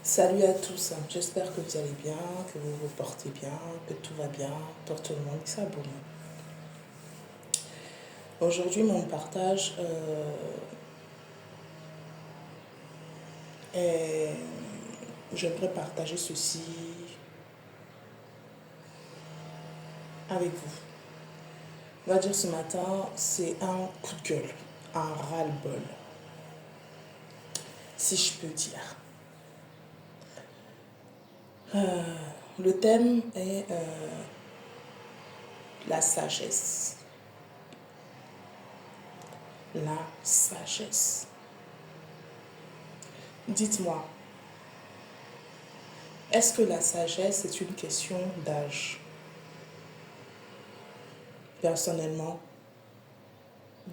Salut à tous, j'espère que vous allez bien, que vous vous portez bien, que tout va bien pour tout le monde, que ça bon. Aujourd'hui, mon partage est... J'aimerais partager ceci avec vous. On va dire ce matin, c'est un coup de gueule, un ras-le-bol, si je peux dire. Le thème est la sagesse. La sagesse. Dites-moi, est-ce que la sagesse est une question d'âge? Personnellement,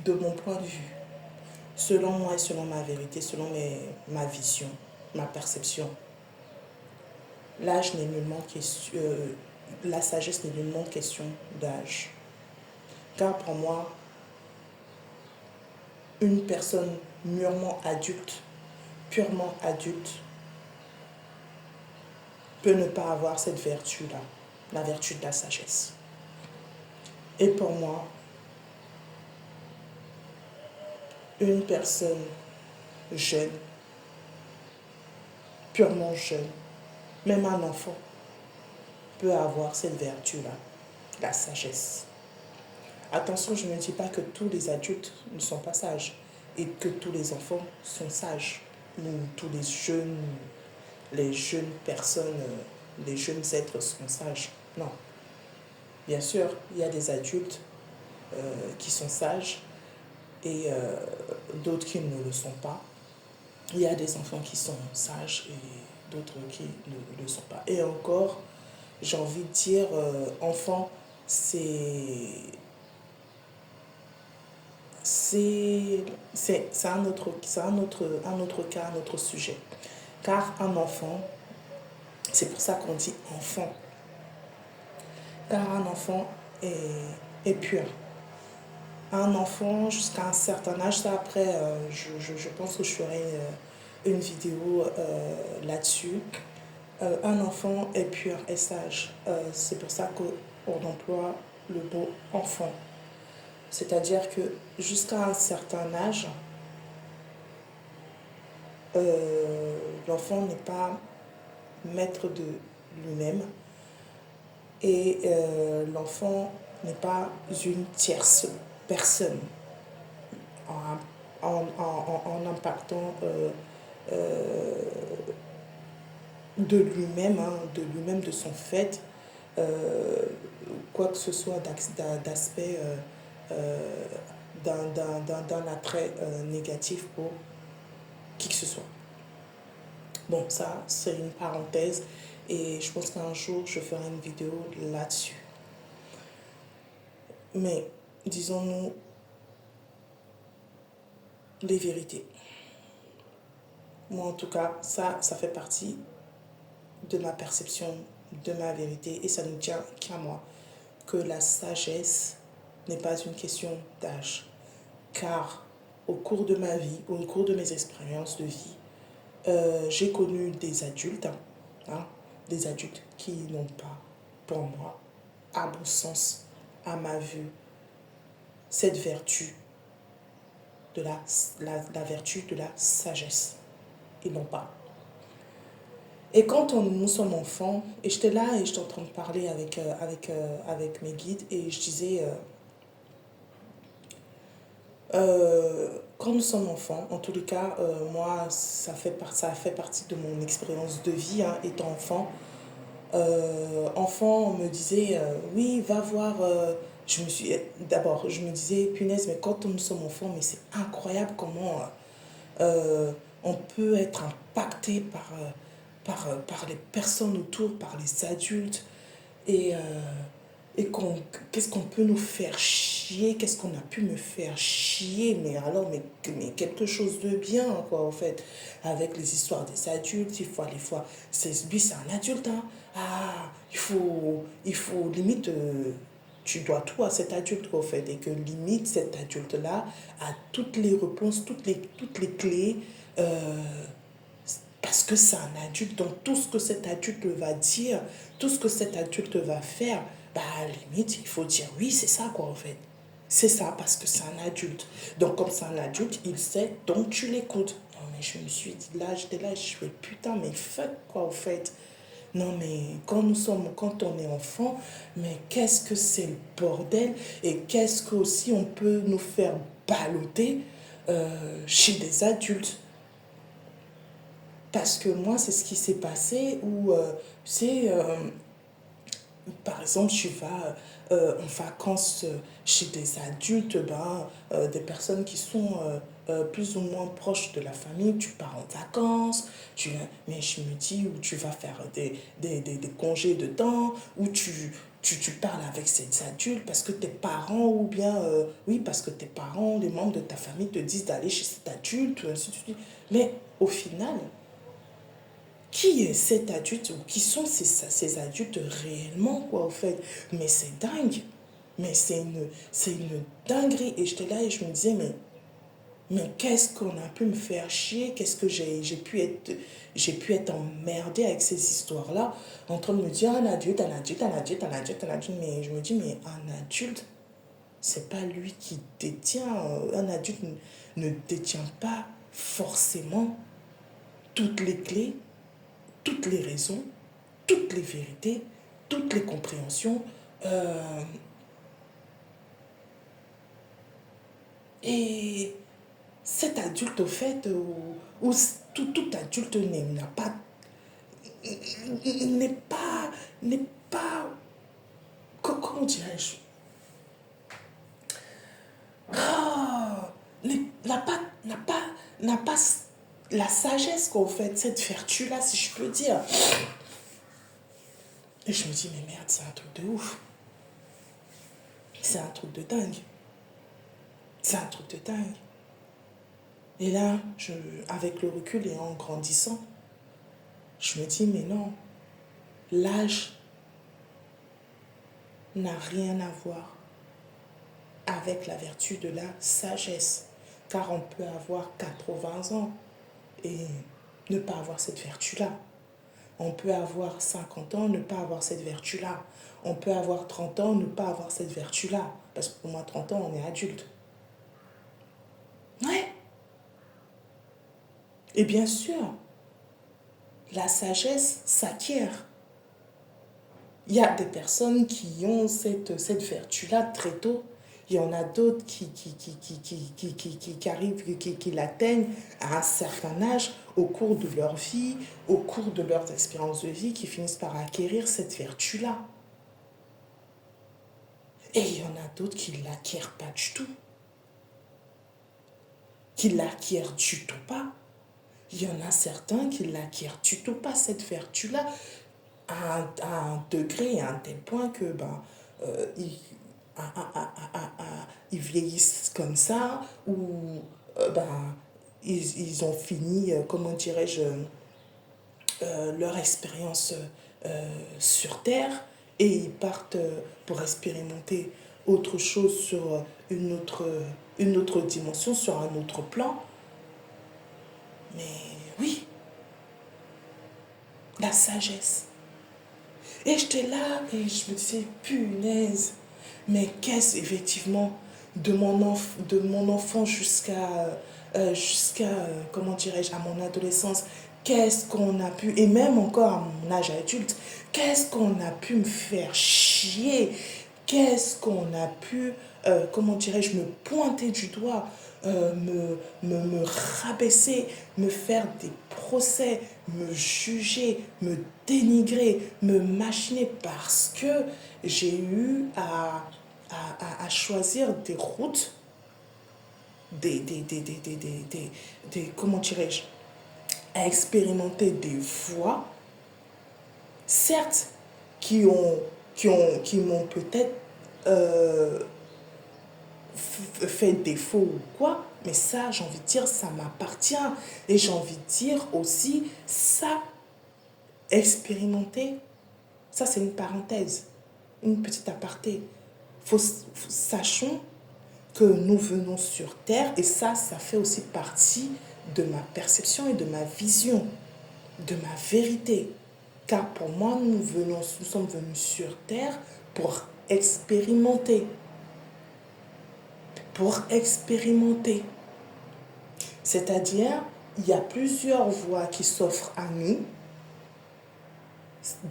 de mon point de vue, selon moi et selon ma vérité, selon ma vision, ma perception, l'âge n'est nullement question, la sagesse n'est nullement question d'âge. Car pour moi, une personne mûrement adulte, purement adulte, peut ne pas avoir cette vertu-là, la vertu de la sagesse. Et pour moi, une personne jeune, purement jeune, même un enfant, peut avoir cette vertu-là, la sagesse. Attention, je ne dis pas que tous les adultes ne sont pas sages et que tous les enfants sont sages, ou tous les jeunes personnes, les jeunes êtres sont sages. Non. Bien sûr, il y a des adultes qui sont sages et d'autres qui ne le sont pas. Il y a des enfants qui sont sages et d'autres qui ne le sont pas. Et encore, j'ai envie de dire, enfant, c'est un autre cas, un autre sujet. Car un enfant, c'est pour ça qu'on dit enfant. Car un enfant est pur. Un enfant, jusqu'à un certain âge, ça après, je pense que je ferai une vidéo là-dessus. Un enfant est pur et sage. C'est pour ça qu'on emploie le mot enfant. C'est-à-dire que jusqu'à un certain âge, l'enfant n'est pas maître de lui-même et l'enfant n'est pas une tierce personne en impactant de lui-même, de son fait, quoi que ce soit d'aspect, d'un attrait négatif pour qui que ce soit. Bon, ça, c'est une parenthèse et je pense qu'un jour, je ferai une vidéo là-dessus. Mais, disons-nous les vérités. Moi, en tout cas, ça fait partie de ma perception, de ma vérité et ça ne tient qu'à moi. Que la sagesse n'est pas une question d'âge. Car au cours de ma vie, au cours de mes expériences de vie, j'ai connu des adultes, des adultes qui n'ont pas, pour moi, à mon sens, à ma vue, cette vertu de la vertu de la sagesse. Ils n'ont pas. Et quand nous sommes enfants, et j'étais là et j'étais en train de parler avec mes guides et je disais, quand nous sommes enfants, en tous les cas, moi, ça a fait partie de mon expérience de vie, étant enfant. Enfant, on me disait, oui, va voir. D'abord, je me disais, punaise, mais quand nous sommes enfants, mais c'est incroyable comment on peut être impacté par les personnes autour, par les adultes. Et, qu'est-ce qu'on peut nous faire chier, qu'est-ce qu'on a pu me faire chier, mais alors, mais quelque chose de bien, quoi, en fait, avec les histoires des adultes, les fois, lui, c'est un adulte, il faut limite, tu dois tout à cet adulte, quoi, en fait, et que limite, cet adulte-là a toutes les réponses, toutes les clés, parce que c'est un adulte, donc tout ce que cet adulte va dire, tout ce que cet adulte va faire, bah à la limite, il faut dire oui, c'est ça quoi en fait. C'est ça parce que c'est un adulte. Donc comme c'est un adulte, il sait, donc tu l'écoutes. Non mais je me suis dit là, j'étais là, je fais putain mais fuck quoi en fait. Non mais quand on est enfant, mais qu'est-ce que c'est le bordel et qu'est-ce que aussi on peut nous faire balloter chez des adultes. Parce que moi, c'est ce qui s'est passé où, c'est, par exemple, tu vas en vacances chez des adultes, ben, des personnes qui sont plus ou moins proches de la famille, tu pars en vacances, mais je me dis où tu vas faire des congés de temps, où tu parles avec ces adultes parce que tes parents, ou bien, oui, parce que tes parents, les membres de ta famille te disent d'aller chez cet adulte, ainsi de suite. Mais au final, qui est cet adulte ou qui sont ces adultes réellement, quoi, au fait. Mais c'est dingue. Mais c'est une dinguerie. Et j'étais là et je me disais, mais qu'est-ce qu'on a pu me faire chier? Qu'est-ce que j'ai pu être emmerdée avec ces histoires-là, en train de me dire un adulte, un adulte, un adulte, un adulte, un adulte. Mais je me dis, mais un adulte, c'est pas lui qui détient. Un adulte ne détient pas forcément toutes les clés, toutes les raisons, toutes les vérités, toutes les compréhensions. euh, et cet adulte, au fait, ou tout adulte n'a pas, n'est pas, n'est pas, comment dirais-je, ah, n'a pas la sagesse qu'au fait, cette vertu-là, si je peux dire. Et je me dis, mais merde, c'est un truc de ouf. C'est un truc de dingue. C'est un truc de dingue. Et là, avec le recul et en grandissant, je me dis, mais non, l'âge n'a rien à voir avec la vertu de la sagesse. Car on peut avoir 80 ans et ne pas avoir cette vertu-là. On peut avoir 50 ans, ne pas avoir cette vertu-là. On peut avoir 30 ans, ne pas avoir cette vertu-là. Parce que pour moi, 30 ans, on est adulte. Ouais. Et bien sûr, la sagesse s'acquiert. Il y a des personnes qui ont cette vertu-là très tôt. Il y en a d'autres qui arrivent, qui l'atteignent à un certain âge au cours de leur vie, au cours de leurs expériences de vie, qui finissent par acquérir cette vertu-là. Et il y en a d'autres qui ne l'acquièrent pas du tout. Qui ne l'acquièrent du tout pas. Il y en a certains qui ne l'acquièrent du tout pas, cette vertu-là, à un degré, à un tel point que ils, ils vieillissent comme ça, ou ils ont fini, comment dirais-je, leur expérience sur Terre et ils partent pour expérimenter autre chose sur une autre dimension, sur un autre plan. Mais oui, la sagesse. Et j'étais là et je me disais, punaise, mais qu'est-ce effectivement de mon enfant jusqu'à comment dirais-je, à mon adolescence, qu'est-ce qu'on a pu, et même encore à mon âge adulte, qu'est-ce qu'on a pu me faire chier, qu'est-ce qu'on a pu, comment dirais-je, me pointer du doigt, me rabaisser, me faire des procès, me juger, me dénigrer, me machiner parce que j'ai eu à choisir des routes, comment dirais-je, à expérimenter des voies, certes, qui m'ont peut-être euh, fait défaut ou quoi, mais ça, j'ai envie de dire, ça m'appartient. Et j'ai envie de dire aussi, ça, expérimenter, ça c'est une parenthèse, une petite aparté. Sachons que nous venons sur Terre, et ça fait aussi partie de ma perception et de ma vision. de ma vérité. Car pour moi, nous sommes venus sur terre pour expérimenter. Pour expérimenter. C'est-à-dire, il y a plusieurs voies qui s'offrent à nous,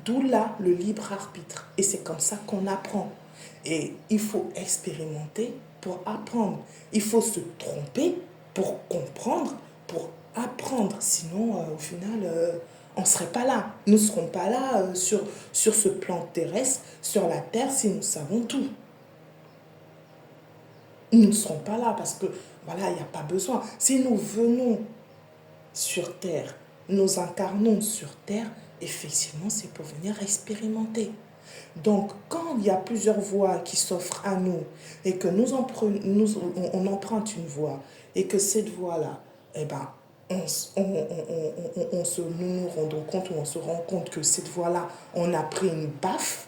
d'où là le libre arbitre. Et c'est comme ça qu'on apprend. Et il faut expérimenter pour apprendre. Il faut se tromper pour comprendre, pour apprendre. Sinon, au final, on ne serait pas là. Nous ne serons pas là sur ce plan terrestre, sur la terre, si nous savons tout. Nous ne serons pas là parce que, voilà, il n'y a pas besoin. Si nous venons sur terre, nous incarnons sur terre, effectivement, c'est pour venir expérimenter. Donc, quand il y a plusieurs voies qui s'offrent à nous et que on emprunte une voie et que cette voie-là, eh ben, nous nous rendons compte ou on se rend compte que cette voie-là, on a pris une baffe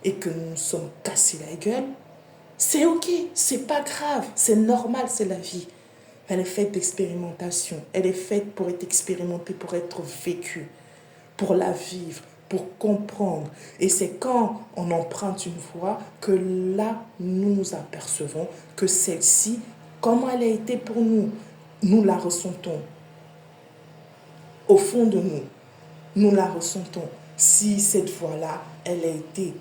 et que nous nous sommes cassés la gueule, c'est ok, c'est pas grave, c'est normal, c'est la vie. Elle est faite d'expérimentation, elle est faite pour être expérimentée, pour être vécue, pour la vivre, pour comprendre. Et c'est quand on emprunte une voie que là, nous nous apercevons que celle-ci, comment elle a été pour nous, nous la ressentons. Au fond de nous, nous la ressentons. Si cette voie-là, elle a été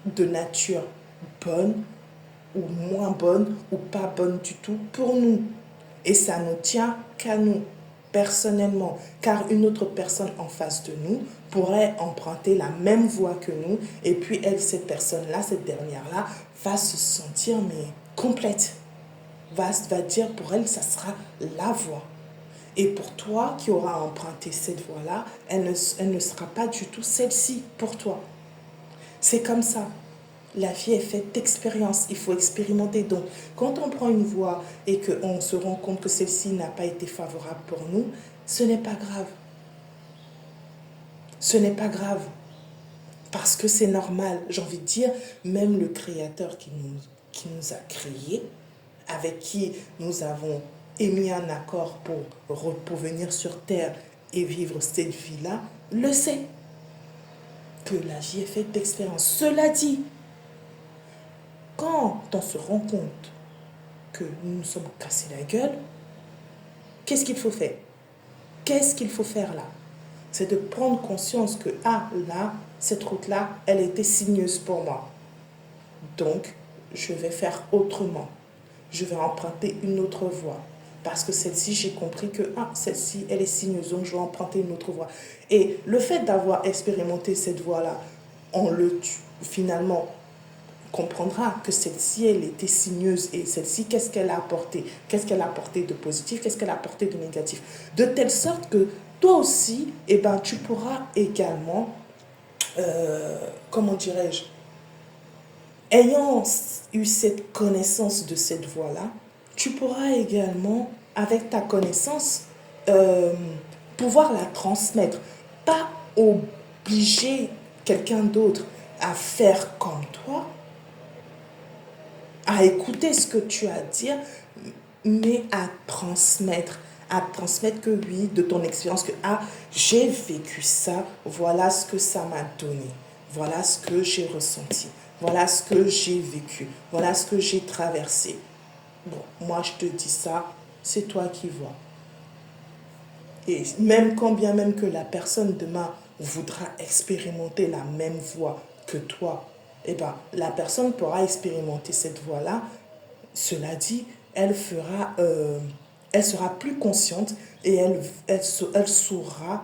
de nature bonne ou moins bonne ou pas bonne du tout pour nous. Et ça ne tient qu'à nous, personnellement. Car une autre personne en face de nous pourrait emprunter la même voie que nous. Et puis elle, cette personne-là, cette dernière-là, va se sentir mais complète. Va dire pour elle, ça sera la voie. Et pour toi qui auras emprunté cette voie-là, elle ne sera pas du tout celle-ci pour toi. C'est comme ça. La vie est faite d'expérience, il faut expérimenter. Donc, quand on prend une voie et qu'on se rend compte que celle-ci n'a pas été favorable pour nous, ce n'est pas grave. Ce n'est pas grave. Parce que c'est normal. J'ai envie de dire, même le Créateur qui nous a créés, avec qui nous avons émis un accord pour venir sur Terre et vivre cette vie-là, le sait. Que la vie est faite d'expérience. Cela dit, quand on se rend compte que nous nous sommes cassés la gueule, qu'est-ce qu'il faut faire? Qu'est-ce qu'il faut faire là? C'est de prendre conscience que, là, cette route-là, elle était sinueuse pour moi. Donc, je vais faire autrement. Je vais emprunter une autre voie. Parce que celle-ci, j'ai compris que, celle-ci, elle est sinueuse, donc je vais emprunter une autre voie. Et le fait d'avoir expérimenté cette voie-là, finalement, comprendra que celle-ci, elle était sinueuse et celle-ci, qu'est-ce qu'elle a apporté? Qu'est-ce qu'elle a apporté de positif? Qu'est-ce qu'elle a apporté de négatif? De telle sorte que toi aussi, tu pourras également, comment dirais-je, ayant eu cette connaissance de cette voie-là, tu pourras également, avec ta connaissance, pouvoir la transmettre. Pas obliger quelqu'un d'autre à faire comme toi, à écouter ce que tu as à dire, mais à transmettre. À transmettre que oui, de ton expérience, que j'ai vécu ça, voilà ce que ça m'a donné, voilà ce que j'ai ressenti, voilà ce que j'ai vécu, voilà ce que j'ai traversé. Bon, moi je te dis ça, c'est toi qui vois. Et même quand bien même que la personne demain voudra expérimenter la même voie que toi, la personne pourra expérimenter cette voie-là. Cela dit, elle sera plus consciente et elle saura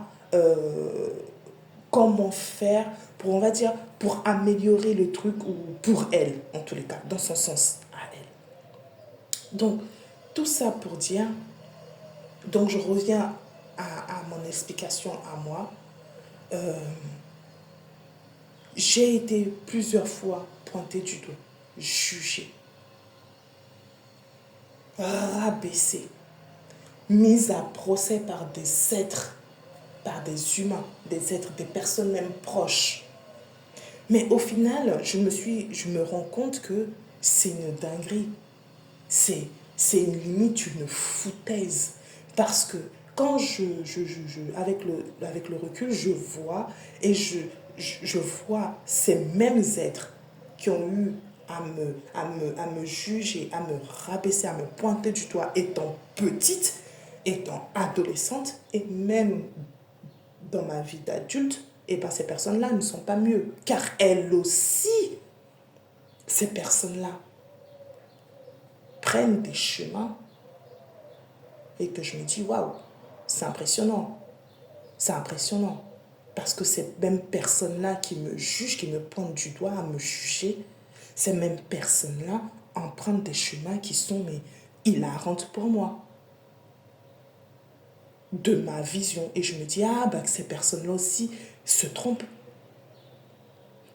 comment faire pour, on va dire, pour améliorer le truc, ou pour elle, en tous les cas, dans son sens à elle. Donc, tout ça pour dire, donc je reviens à mon explication à moi. J'ai été plusieurs fois pointée du doigt, jugée, rabaissée, mise à procès par des êtres, par des humains, des êtres, des personnes même proches. Mais au final, je me rends compte que c'est une dinguerie. C'est une limite, une foutaise. Parce que quand avec le recul, je vois et je vois ces mêmes êtres qui ont eu à me juger, à me rabaisser, à me pointer du doigt étant petite, étant adolescente et même dans ma vie d'adulte, et bien ces personnes-là ne sont pas mieux. Car elles aussi, ces personnes-là, prennent des chemins et que je me dis, waouh, c'est impressionnant. C'est impressionnant. Parce que ces mêmes personnes-là qui me jugent, qui me pointent du doigt à me juger, ces mêmes personnes-là empruntent des chemins qui sont mais, hilarantes pour moi. De ma vision. Et je me dis, ah, bah, que ces personnes-là aussi se trompent.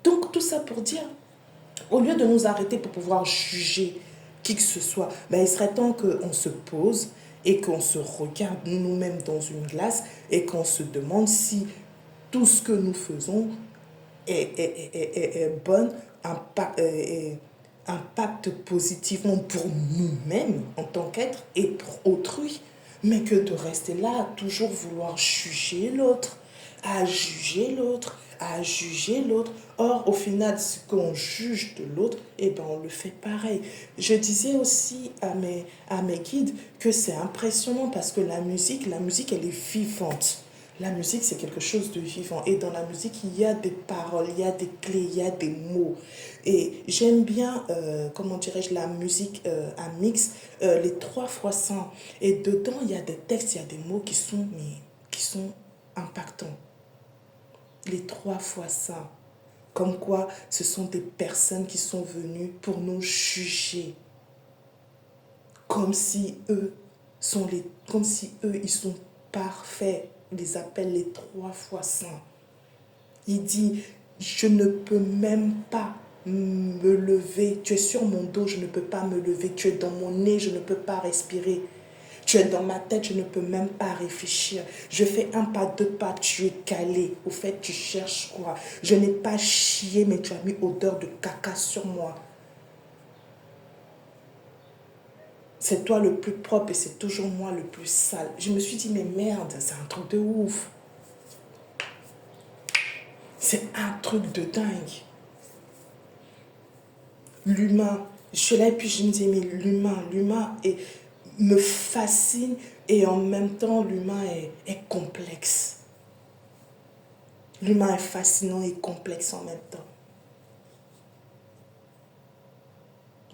Donc, tout ça pour dire, au lieu de nous arrêter pour pouvoir juger qui que ce soit, ben, il serait temps qu'on se pose et qu'on se regarde nous-mêmes dans une glace et qu'on se demande si tout ce que nous faisons est bon, impacte positivement pour nous-mêmes en tant qu'être et pour autrui. Mais que de rester là à toujours vouloir juger l'autre, à juger l'autre, à juger l'autre. Or, au final, ce qu'on juge de l'autre, eh ben, on le fait pareil. Je disais aussi à mes guides que c'est impressionnant parce que la musique, elle est vivante. La musique, c'est quelque chose de vivant. Et dans la musique, il y a des paroles, il y a des clés, il y a des mots. Et j'aime bien, comment dirais-je, la musique à mix, les 3x100. Et dedans, il y a des textes, il y a des mots qui sont impactants. Les 3x100. Comme quoi, ce sont des personnes qui sont venues pour nous juger. Comme si eux, ils sont parfaits. Il les appelle les 3x100. Il dit, je ne peux même pas me lever. Tu es sur mon dos, je ne peux pas me lever. Tu es dans mon nez, je ne peux pas respirer. Tu es dans ma tête, je ne peux même pas réfléchir. Je fais un pas, deux pas, tu es calé. Au fait, tu cherches quoi? Je n'ai pas chié, mais tu as mis odeur de caca sur moi. C'est toi le plus propre et c'est toujours moi le plus sale. Je me suis dit, mais merde, c'est un truc de ouf. C'est un truc de dingue. L'humain, je suis là et puis je me dis, mais l'humain me fascine et en même temps, l'humain est complexe. L'humain est fascinant et complexe en même temps.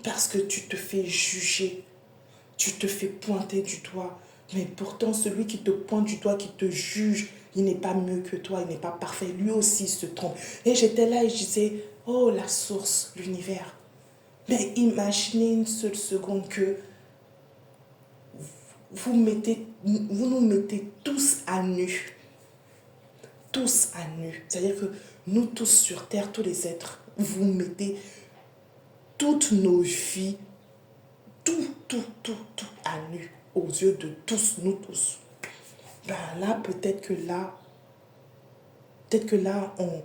Parce que tu te fais juger, tu te fais pointer du doigt. Mais pourtant, celui qui te pointe du doigt, qui te juge, il n'est pas mieux que toi, il n'est pas parfait. Lui aussi se trompe. Et j'étais là et je disais, oh, la source, l'univers. Mais imaginez une seule seconde que vous nous mettez tous à nu. Tous à nu. C'est-à-dire que nous tous sur Terre, tous les êtres, vous mettez toutes nos vies, tout à nu, aux yeux de tous, nous tous. Ben là, peut-être que là, on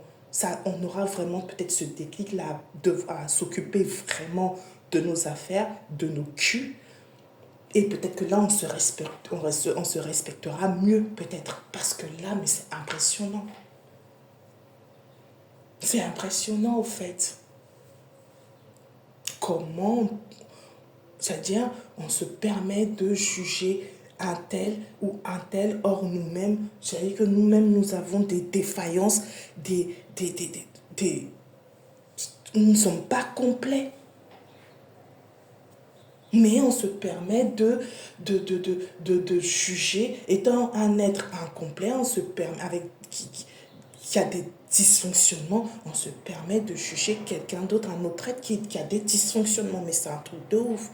aura vraiment peut-être ce déclic-là à s'occuper vraiment de nos affaires, de nos culs. Et peut-être que là, on se respectera mieux, peut-être. Parce que là, mais c'est impressionnant. C'est impressionnant, au fait. Comment, c'est-à-dire, on se permet de juger un tel ou un tel, or nous-mêmes, c'est-à-dire que nous-mêmes, nous avons des défaillances, nous ne sommes pas complets. Mais on se permet de juger, étant un être incomplet, on se permet, qui a des dysfonctionnements, on se permet de juger quelqu'un d'autre, un autre être qui a des dysfonctionnements. Mais c'est un truc de ouf.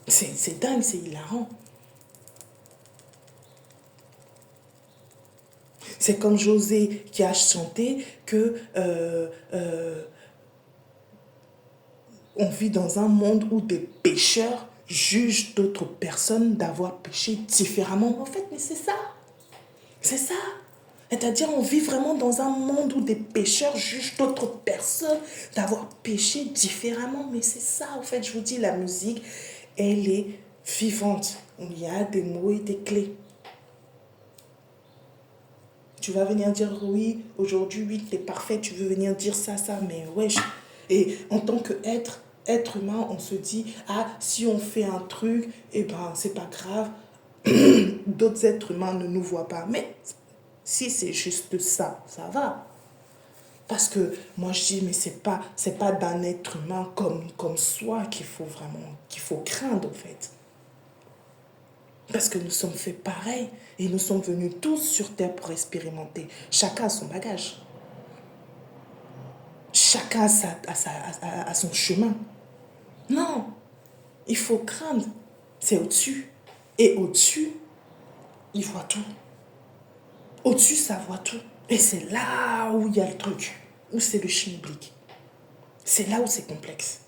C'est dingue, c'est hilarant. C'est comme José qui a chanté que on vit dans un monde où des pécheurs jugent d'autres personnes d'avoir péché différemment. En fait, mais c'est ça. C'est ça. C'est-à-dire, on vit vraiment dans un monde où des pécheurs jugent d'autres personnes d'avoir péché différemment. Mais c'est ça, en fait, je vous dis, la musique, elle est vivante, où il y a des mots et des clés. Tu vas venir dire, oui, aujourd'hui, oui, t'es parfait, tu veux venir dire ça, mais wesh. Et en tant qu'être humain, on se dit, ah, si on fait un truc, eh ben, c'est pas grave, d'autres êtres humains ne nous voient pas. Mais si c'est juste ça, ça va. Parce que moi je dis, mais c'est pas d'un être humain comme soi qu'il faut craindre en fait. Parce que nous sommes faits pareil et nous sommes venus tous sur terre pour expérimenter. Chacun a son bagage. Chacun a son chemin. Non, il faut craindre. C'est au-dessus. Et au-dessus, il voit tout. Au-dessus, ça voit tout. Et c'est là où il y a le truc. Où c'est le schmilblick. C'est là où c'est complexe.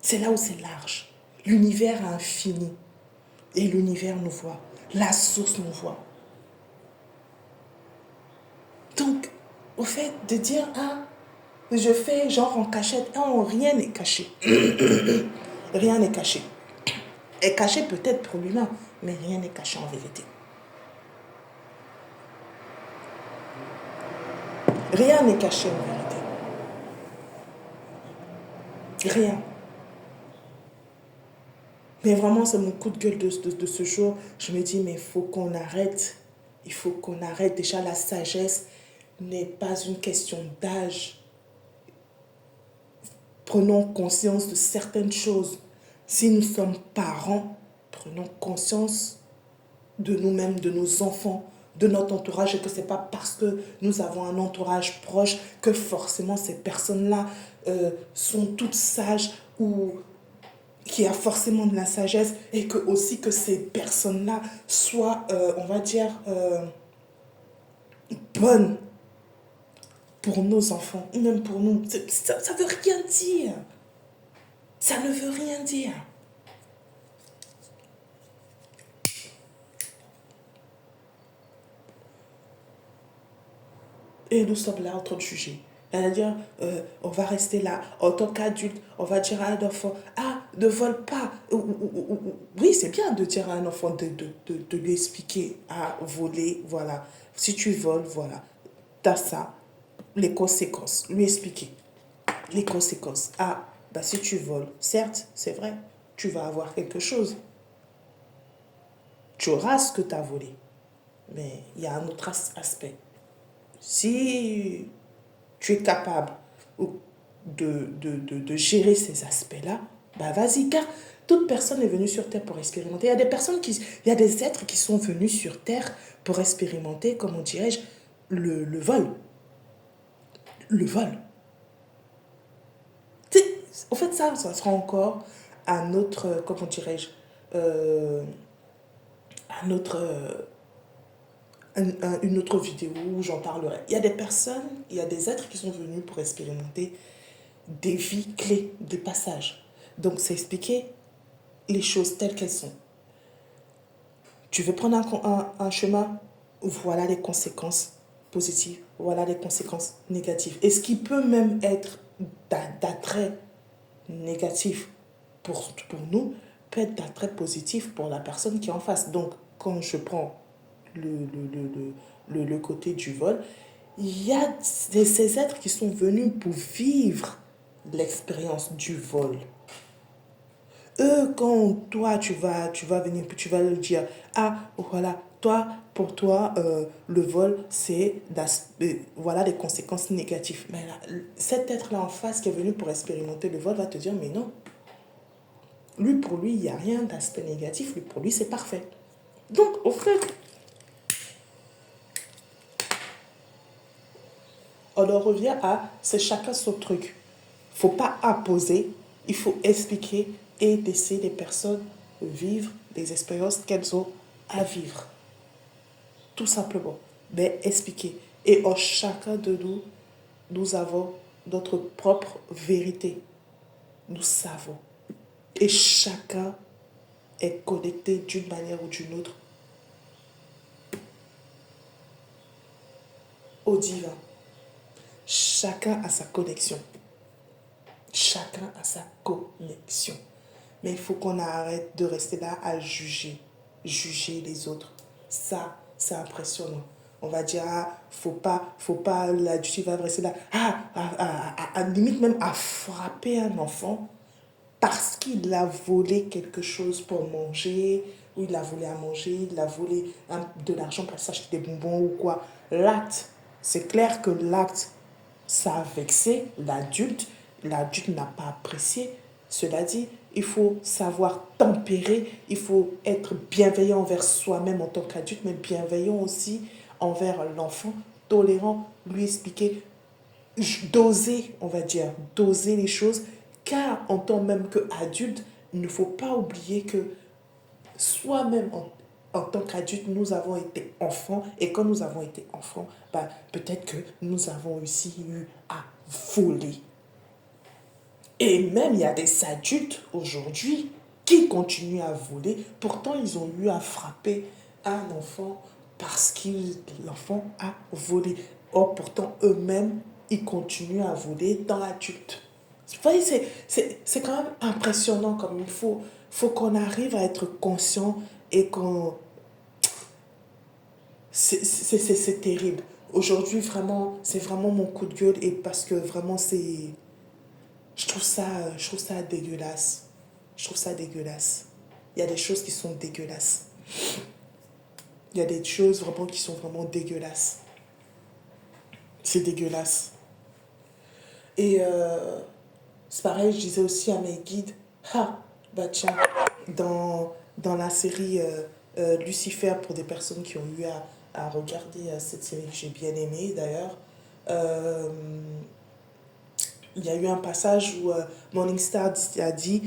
C'est là où c'est large. L'univers est infini. Et l'univers nous voit. La source nous voit. Donc, au fait de dire, ah, je fais genre en cachette, ah, rien n'est caché. Rien n'est caché. Est caché peut-être pour l'humain, mais rien n'est caché en vérité. Rien n'est caché en vérité. Rien. Mais vraiment, c'est mon coup de gueule de ce jour. Je me dis, mais il faut qu'on arrête. Il faut qu'on arrête. Déjà, la sagesse n'est pas une question d'âge. Prenons conscience de certaines choses. Si nous sommes parents, prenons conscience de nous-mêmes, de nos enfants, de notre entourage, et que ce n'est pas parce que nous avons un entourage proche que forcément ces personnes-là sont toutes sages ou qu'il y a forcément de la sagesse, et que aussi que ces personnes-là soient, on va dire, bonnes pour nos enfants, ou même pour nous. Ça ne veut rien dire. Ça ne veut rien dire. Et nous sommes là en train de juger. C'est-à-dire, on va rester là, en tant qu'adulte, on va dire à un enfant, ah, ne vole pas. Oui, c'est bien de dire à un enfant de lui expliquer, ah, voler, voilà. Si tu voles, voilà, t'as ça, les conséquences, lui expliquer les conséquences. Ah, bah si tu voles, certes, c'est vrai, tu vas avoir quelque chose. Tu auras ce que tu as volé. Mais il y a un autre aspect. Si tu es capable de gérer ces aspects-là, bah vas-y, car toute personne est venue sur Terre pour expérimenter. Il y a des êtres qui sont venus sur Terre pour expérimenter, comment dirais-je, le vol. Le vol. En fait, ça sera encore un autre, comment dirais-je, un autre, une autre vidéo où j'en parlerai. Il y a des personnes, il y a des êtres qui sont venus pour expérimenter des vies clés, des passages. Donc, c'est expliquer les choses telles qu'elles sont. Tu veux prendre un chemin, voilà les conséquences positives, voilà les conséquences négatives. Et ce qui peut même être d'attrait négatif pour nous, peut être d'attrait positif pour la personne qui est en face. Donc, quand je prends le côté du vol, il y a ces êtres qui sont venus pour vivre l'expérience du vol. Eux, quand toi, tu vas venir, puis tu vas leur dire, ah, voilà, toi, pour toi, le vol, c'est, voilà, les conséquences négatives. Mais là, cet être-là en face qui est venu pour expérimenter le vol va te dire, mais non. Lui, pour lui, il n'y a rien d'aspect négatif. Lui, pour lui, c'est parfait. Donc, au fait, on en revient à, c'est chacun son truc. Il ne faut pas imposer, il faut expliquer et laisser les personnes vivre des expériences qu'elles ont à vivre. Tout simplement. Mais expliquer. Et en chacun de nous, nous avons notre propre vérité. Nous savons. Et chacun est connecté d'une manière ou d'une autre au divin. Chacun a sa connexion. Chacun a sa connexion. Mais il faut qu'on arrête de rester là à juger les autres. Ça, c'est impressionnant. On va dire, ah, faut pas, l'adulte va rester là, limite même à frapper un enfant parce qu'il a volé quelque chose pour manger, ou il a volé à manger, il a volé de l'argent pour s'acheter des bonbons ou quoi. L'acte, c'est clair que l'acte, ça a vexé l'adulte. L'adulte n'a pas apprécié. Cela dit, il faut savoir tempérer, il faut être bienveillant envers soi-même en tant qu'adulte, mais bienveillant aussi envers l'enfant, tolérant, lui expliquer, doser, on va dire, doser les choses, car en tant même qu'adulte, il ne faut pas oublier que soi-même en tant qu'adulte, nous avons été enfants, et quand nous avons été enfants, bah, peut-être que nous avons aussi eu à voler. Et même, il y a des adultes aujourd'hui qui continuent à voler. Pourtant, ils ont eu à frapper un enfant parce que l'enfant a volé. Or, pourtant, eux-mêmes, ils continuent à voler dans l'adulte. Vous voyez, c'est quand même impressionnant comme faut qu'on arrive à être conscient et qu'on... C'est terrible. Aujourd'hui, vraiment, c'est vraiment mon coup de gueule et parce que vraiment, c'est... je trouve ça dégueulasse. Je trouve ça dégueulasse. Il y a des choses qui sont dégueulasses. Il y a des choses vraiment qui sont vraiment dégueulasses. C'est dégueulasse. Et c'est pareil, je disais aussi à mes guides, bah tiens, dans la série Lucifer, pour des personnes qui ont eu à regarder cette série que j'ai bien aimée d'ailleurs, euh, il y a eu un passage où Morningstar a dit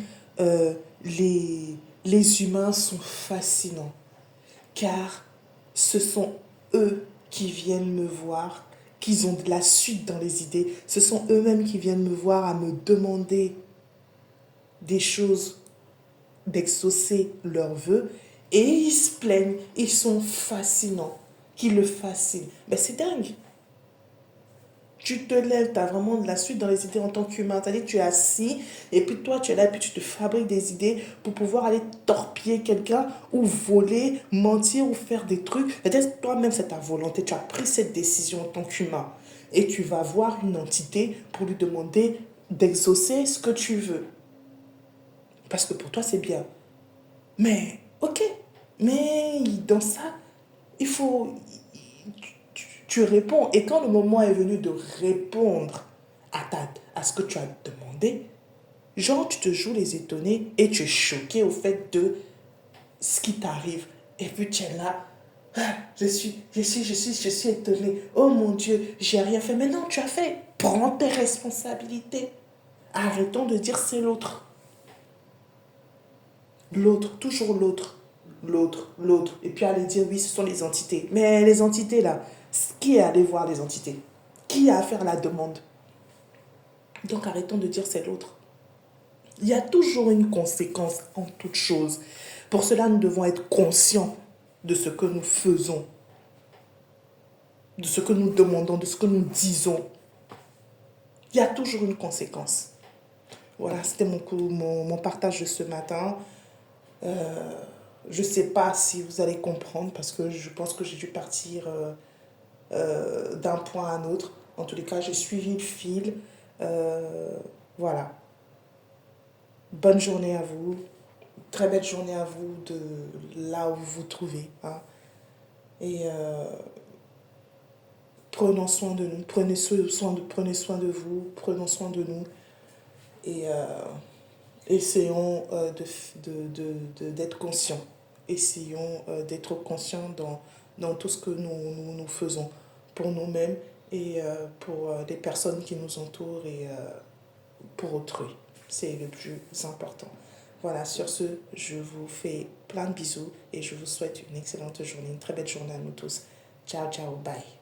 les humains sont fascinants car ce sont eux qui viennent me voir, qu'ils ont de la suite dans les idées. Ce sont eux-mêmes qui viennent me voir à me demander des choses, d'exaucer leurs vœux. Et ils se plaignent, ils sont fascinants, qui le fascinent. Mais c'est dingue. Tu te lèves, tu as vraiment de la suite dans les idées en tant qu'humain. C'est-à-dire que tu es assis et puis toi tu es là et puis tu te fabriques des idées pour pouvoir aller torpiller quelqu'un ou voler, mentir ou faire des trucs. C'est-à-dire que toi-même c'est ta volonté. Tu as pris cette décision en tant qu'humain. Et tu vas voir une entité pour lui demander d'exaucer ce que tu veux. Parce que pour toi c'est bien. Mais ok. Mais dans ça, il faut... Tu réponds. Et quand le moment est venu de répondre à ce que tu as demandé, genre tu te joues les étonnés et tu es choqué au fait de ce qui t'arrive. Et puis tu es là, je suis étonné. Oh mon Dieu, j'ai rien fait. Mais non, tu as fait. Prends tes responsabilités. Arrêtons de dire c'est l'autre. L'autre, toujours l'autre. L'autre. Et puis aller dire oui, ce sont les entités. Mais les entités là, qui est allé voir les entités? Qui a à faire la demande? Donc arrêtons de dire c'est l'autre. Il y a toujours une conséquence en toute chose. Pour cela, nous devons être conscients de ce que nous faisons, de ce que nous demandons, de ce que nous disons. Il y a toujours une conséquence. Voilà, c'était mon partage de ce matin. Je ne sais pas si vous allez comprendre parce que je pense que j'ai dû partir d'un point à un autre. En tous les cas, j'ai suivi le fil. Voilà. Bonne journée à vous. Très belle journée à vous de là où vous vous trouvez. Hein. Et prenons soin de nous. Prenez soin de vous. Prenons soin de nous. Et essayons d'être conscients. Essayons d'être conscients dans tout ce que nous faisons pour nous-mêmes et pour les personnes qui nous entourent et pour autrui. C'est le plus important. Voilà, sur ce, je vous fais plein de bisous et je vous souhaite une excellente journée, une très belle journée à nous tous. Ciao, ciao, bye.